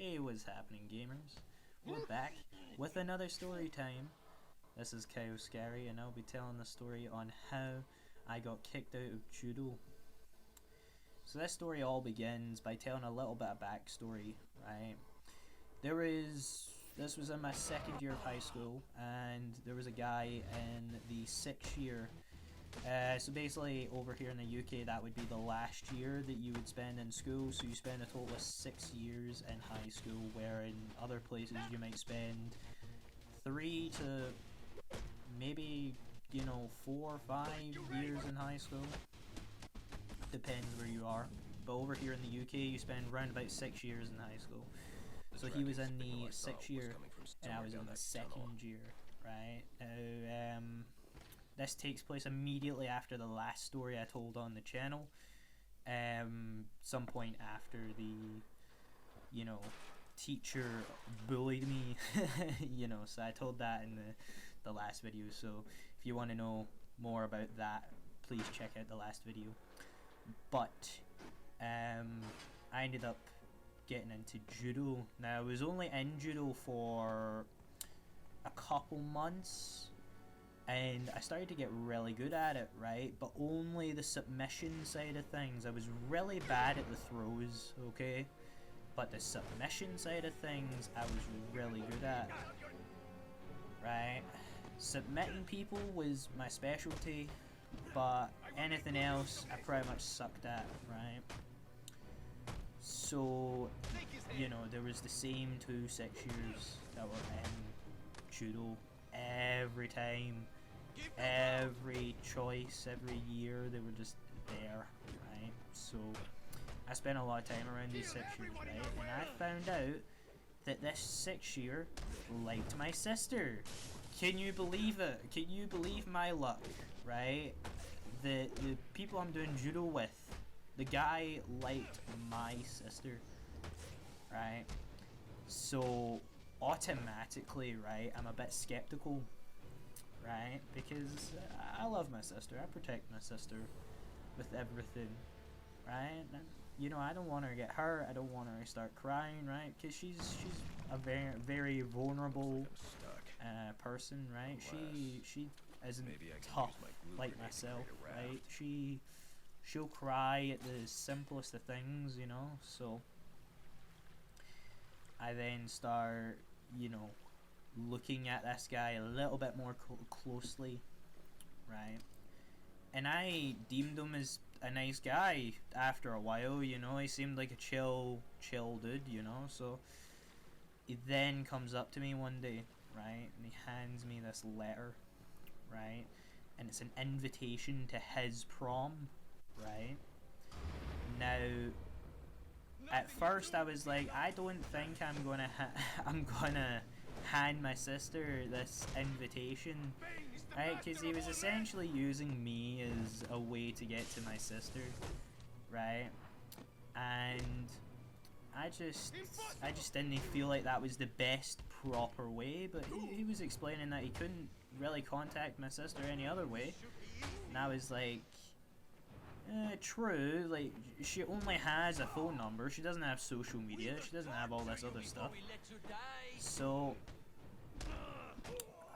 Hey, what's happening, gamers? We're back with another story time. This is Chaos Scary, and I'll be telling the story on how I got kicked out of Judo. So this story all begins by telling a little bit of backstory, right? This was in my second year of high school, and there was a guy in the 6th year. So basically, over here in the UK, that would be the last year that you would spend in school. So you spend a total of 6 years in high school, where in other places you might spend 3 to maybe, 4 or 5 years in high school. Depends where you are. But over here in the UK, you spend around about 6 years in high school. So he was in the 6th year, and I was in the 2nd year, right? Now, this takes place immediately after the last story I told on the channel. Some point after the, teacher bullied me, so I told that in the last video. So if you want to know more about that, please check out the last video. But I ended up getting into Judo. Now, I was only in Judo for a couple months, and I started to get really good at it, right? But only the submission side of things. I was really bad at the throws, okay? But the submission side of things, I was really good at, right? Submitting people was my specialty, but anything else, I pretty much sucked at, right? So, there was the same 2 6 years that were in Judo. Every time, every choice, every year, they were just there, right? So I spent a lot of time around these 6 years, right? And I found out that this 6th year liked my sister. Can you believe it? Can you believe my luck, right? The people I'm doing Judo with, the guy liked my sister, right? So automatically, right, I'm a bit skeptical, right, because I love my sister, I protect my sister with everything, right, and, I don't want her to get hurt, I don't want her to start crying, right, because she's a very, very vulnerable person, right, she isn't tough like myself, right, she'll cry at the simplest of things, so I then start, looking at this guy a little bit more closely, right? And I deemed him as a nice guy after a while, he seemed like a chill dude, so he then comes up to me one day, right, and he hands me this letter, right, and it's an invitation to his prom, right? Now, at first I was like, I don't think I'm gonna hand my sister this invitation, right? Because he was essentially using me as a way to get to my sister, right? And I just didn't feel like that was the best proper way. But he was explaining that he couldn't really contact my sister any other way, and I was like, true, like, she only has a phone number, she doesn't have social media, she doesn't have all this other stuff. So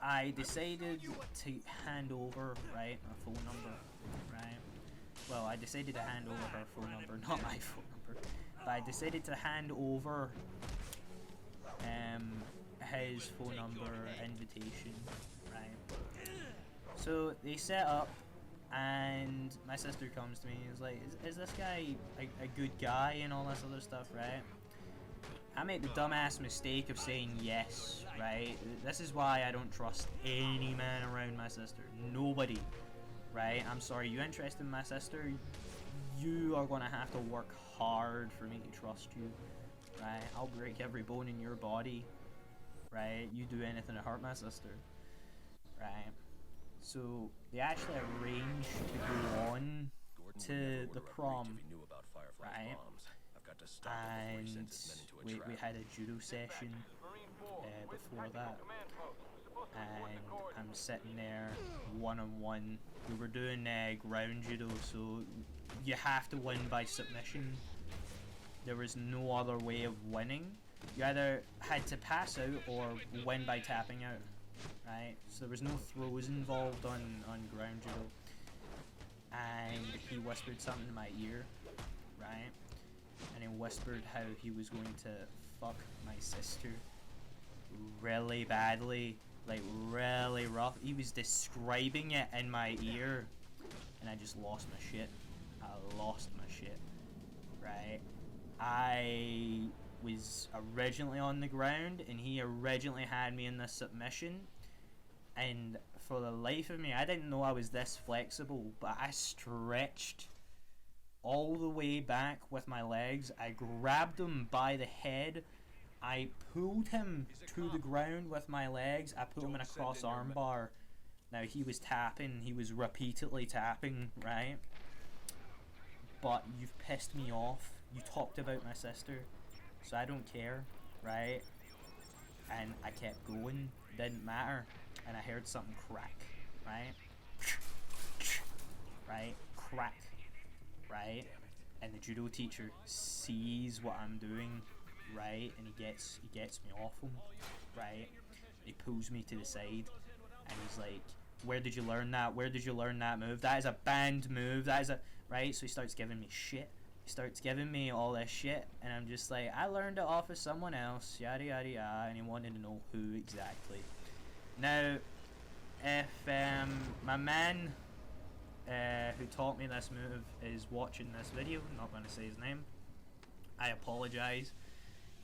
I decided to hand over, right, a phone number, right? Well, I decided to hand over her phone number, not my phone number, but I decided to hand over his phone number invitation, right? So they set up, and my sister comes to me and is like, is this guy a good guy and all this other stuff, right? I made the dumbass mistake of saying yes, right? This is why I don't trust any man around my sister. Nobody, right? I'm sorry, you interested in my sister? You are gonna have to work hard for me to trust you, right? I'll break every bone in your body, right? You do anything to hurt my sister, right? So they actually arranged to go on to the prom, right? And we had a judo session before that, and I'm sitting there one-on-one. We were doing ground judo, so you have to win by submission. There was no other way of winning. You either had to pass out or win by tapping out, right? So there was no throws involved on ground judo. And he whispered something in my ear, right? And he whispered how he was going to fuck my sister really badly, like really rough. He was describing it in my ear, and I just lost my shit. I lost my shit, right? I was originally on the ground, and he originally had me in this submission, and for the life of me, I didn't know I was this flexible, but I stretched all the way back with my legs. I grabbed him by the head. I pulled him to the ground with my legs. I put him in a cross arm bar. Now, he was tapping. He was repeatedly tapping, right? But you've pissed me off. You talked about my sister, so I don't care, right? And I kept going. Didn't matter. And I heard something crack, right? Right? Crack. Right? And the judo teacher sees what I'm doing, right? And he gets me off him, right? He pulls me to the side, and he's like, "Where did you learn that? Where did you learn that move? That is a banned move. That is a..." Right? So he starts giving me shit. He starts giving me all this shit, and I'm just like, "I learned it off of someone else, yada yada yada," and he wanted to know who exactly. Now, if my man who taught me this move is watching this video, I'm not going to say his name, I apologise,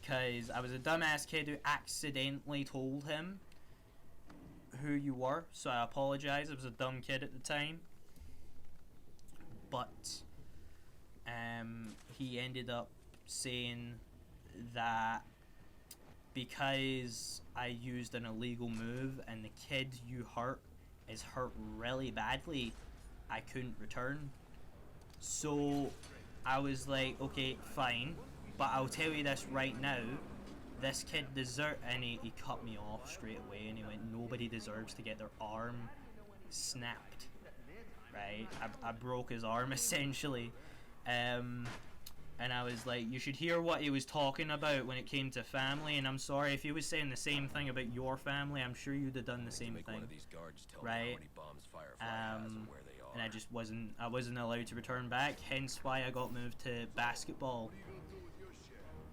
because I was a dumbass kid who accidentally told him who you were, so I apologise. I was a dumb kid at the time, but he ended up saying that because I used an illegal move and the kid you hurt is hurt really badly, I couldn't return. So I was like, okay, fine, but I'll tell you this right now, this kid and he cut me off straight away, and he went, "Nobody deserves to get their arm snapped," right? I broke his arm essentially. And I was like, you should hear what he was talking about when it came to family, and I'm sorry if he was saying the same thing about your family, I'm sure you'd have done the same thing, right? And I just wasn't allowed to return back, hence why I got moved to basketball.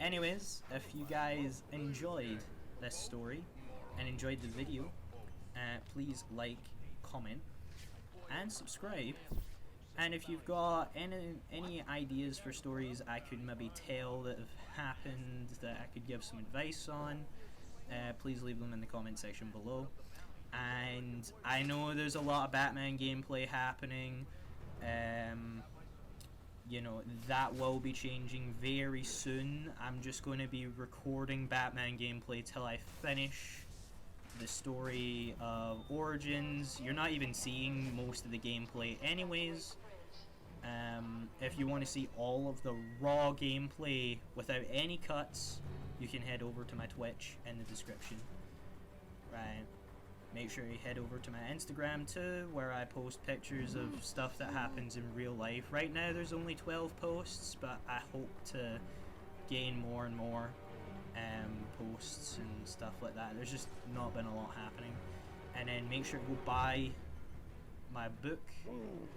Anyways, if you guys enjoyed this story and enjoyed the video, please like, comment, and subscribe. And if you've got any ideas for stories I could maybe tell that have happened that I could give some advice on, please leave them in the comment section below. And I know there's a lot of Batman gameplay happening. You know, that will be changing very soon. I'm just going to be recording Batman gameplay till I finish the story of Origins. You're not even seeing most of the gameplay anyways. If you want to see all of the raw gameplay without any cuts, you can head over to my Twitch in the description. Right. Make sure you head over to my Instagram too, where I post pictures of stuff that happens in real life. Right now there's only 12 posts, but I hope to gain more and more posts and stuff like that. There's just not been a lot happening. And then make sure to go buy my book,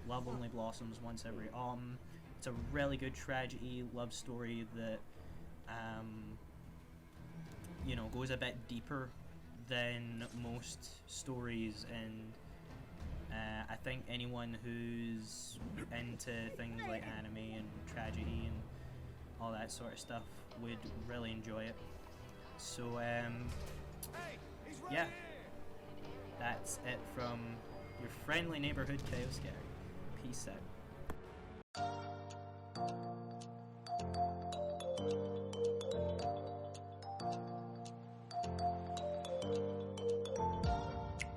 Love Only Blossoms Once Every Autumn. It's a really good tragedy love story that you know, goes a bit deeper than most stories, and I think anyone who's into things like anime and tragedy and all that sort of stuff would really enjoy it. So yeah, that's it from your friendly neighborhood Chaos Gary. Peace out.